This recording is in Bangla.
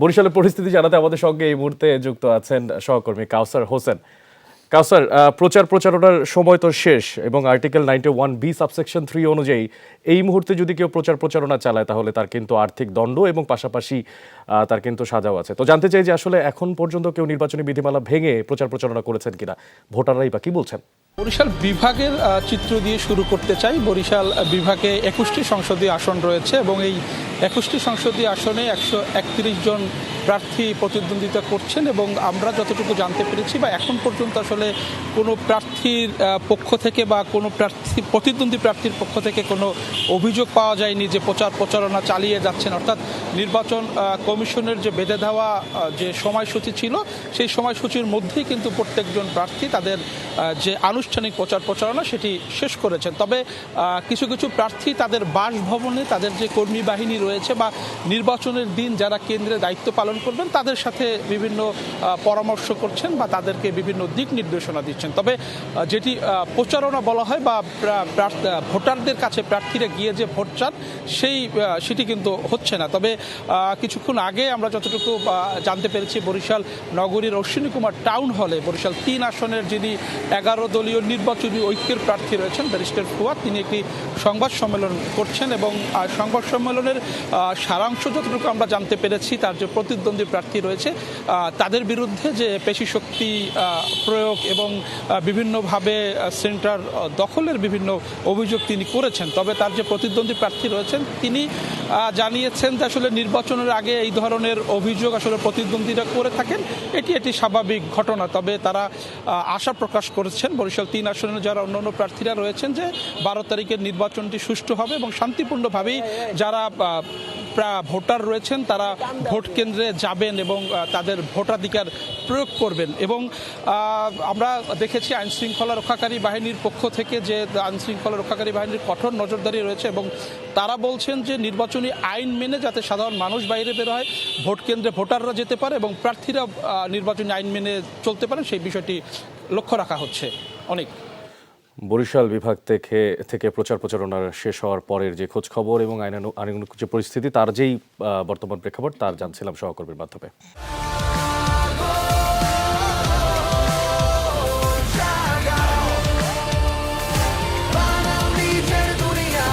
বরিশালের পরিস্থিতি জানাতে আমাদের সঙ্গে এই মুহূর্তে যুক্ত আছেন সহকর্মী কাউসার হোসেন। কাউসার, প্রচারণার সময় তো শেষ এবং আর্টিকেল 91B সাবসেকশন 3 অনুযায়ী এই মুহূর্তে যদি কেউ প্রচারণা চালায় তাহলে তার কিন্তু আর্থিক দণ্ড এবং পাশাপাশি তার কিন্তু সাজাও আছে। তো জানতে চাই যে আসলে এখন পর্যন্ত কেউ নির্বাচনী বিধিমালা ভেঙে প্রচারণা করেছেন কিনা, ভোটাররাই বা কি বলছেন? বরিশাল বিভাগের চিত্র দিয়ে শুরু করতে চাই। বরিশাল বিভাগে 21টি সংসদীয় আসন রয়েছে এবং এই 21টি সংসদীয় আসনে 131 জন প্রার্থী প্রতিদ্বন্দ্বিতা করছেন এবং আমরা যতটুকু জানতে পেরেছি বা এখন পর্যন্ত আসলে কোনো প্রার্থীর পক্ষ থেকে বা কোনো প্রতিদ্বন্দ্বী প্রার্থীর পক্ষ থেকে কোনো অভিযোগ পাওয়া যায়নি যে প্রচারণা চালিয়ে যাচ্ছেন। অর্থাৎ নির্বাচন কমিশনের যে বেঁধে দেওয়া যে সময়সূচি ছিল সেই সময়সূচির মধ্যেই কিন্তু প্রত্যেকজন প্রার্থী তাদের যে আনুষ্ঠানিক প্রচারণা সেটি শেষ করেছেন। তবে কিছু কিছু প্রার্থী তাদের বাসভবনে তাদের যে কর্মী বাহিনী রয়েছে বা নির্বাচনের দিন যারা কেন্দ্রে দায়িত্ব পালন করবেন তাদের সাথে বিভিন্ন পরামর্শ করছেন বা তাদেরকে বিভিন্ন দিক নির্দেশনা দিচ্ছেন। তবে যেটি প্রচারণা বলা হয় বা ভোটারদের কাছে প্রার্থীরা গিয়ে যে ভোট চান সেটি কিন্তু হচ্ছে না। তবে কিছুক্ষণ আগে আমরা যতটুকু জানতে পেরেছি বরিশাল নগরীর অশ্বিনী কুমার টাউন হলে বরিশাল 3 আসনের যিনি 11 দলীয় নির্বাচনী ঐক্যের প্রার্থী রয়েছেন ব্যারিস্টার ফুয়াদ, তিনি একটি সংবাদ সম্মেলন করছেন এবং সংবাদ সম্মেলনের সারাংশ যতটুকু আমরা জানতে পেরেছি তার যে প্রতিদ্বন্দ্বী প্রার্থী রয়েছে তাদের বিরুদ্ধে যে পেশি শক্তি প্রয়োগ এবং বিভিন্নভাবে সেন্টার দখলের বিভিন্ন অভিযোগ তিনি করেছেন। তবে তার যে প্রতিদ্বন্দ্বী প্রার্থী রয়েছেন তিনি জানিয়েছেন যে আসলে নির্বাচনের আগে এই ধরনের অভিযোগ আসলে প্রতিদ্বন্দ্বীরা করে থাকেন, এটি স্বাভাবিক ঘটনা। তবে তারা আশা প্রকাশ করেছেন বরিশাল 3 আসনের যারা অন্যান্য প্রার্থীরা রয়েছেন যে 12 তারিখের নির্বাচনটি সুষ্ঠু হবে এবং শান্তিপূর্ণভাবেই যারা ভোটার রয়েছেন তারা ভোট কেন্দ্রে যাবেন এবং তাদের ভোটাধিকার প্রয়োগ করবেন। এবং আমরা দেখেছি আইনশৃঙ্খলা রক্ষাকারী বাহিনীর পক্ষ থেকে যে আইনশৃঙ্খলা রক্ষাকারী বাহিনীর কঠোর নজরদারি রয়েছে এবং তারা বলছেন যে নির্বাচনী আইন মেনে যাতে সাধারণ মানুষ বাইরে বের হয়, ভোট কেন্দ্রে ভোটাররা যেতে পারে এবং প্রার্থীরা নির্বাচনী আইন মেনে চলতে পারেন সেই বিষয়টি লক্ষ্য রাখা হচ্ছে। অনেক বরিশাল বিভাগ থেকে প্রচারণার শেষ হওয়ার পরের যে খোঁজ খবর এবং আইনানুগ যে পরিস্থিতি তার যেই বর্তমান প্রেক্ষাপট তার জানছিলাম সহকর্মীর মাধ্যমে।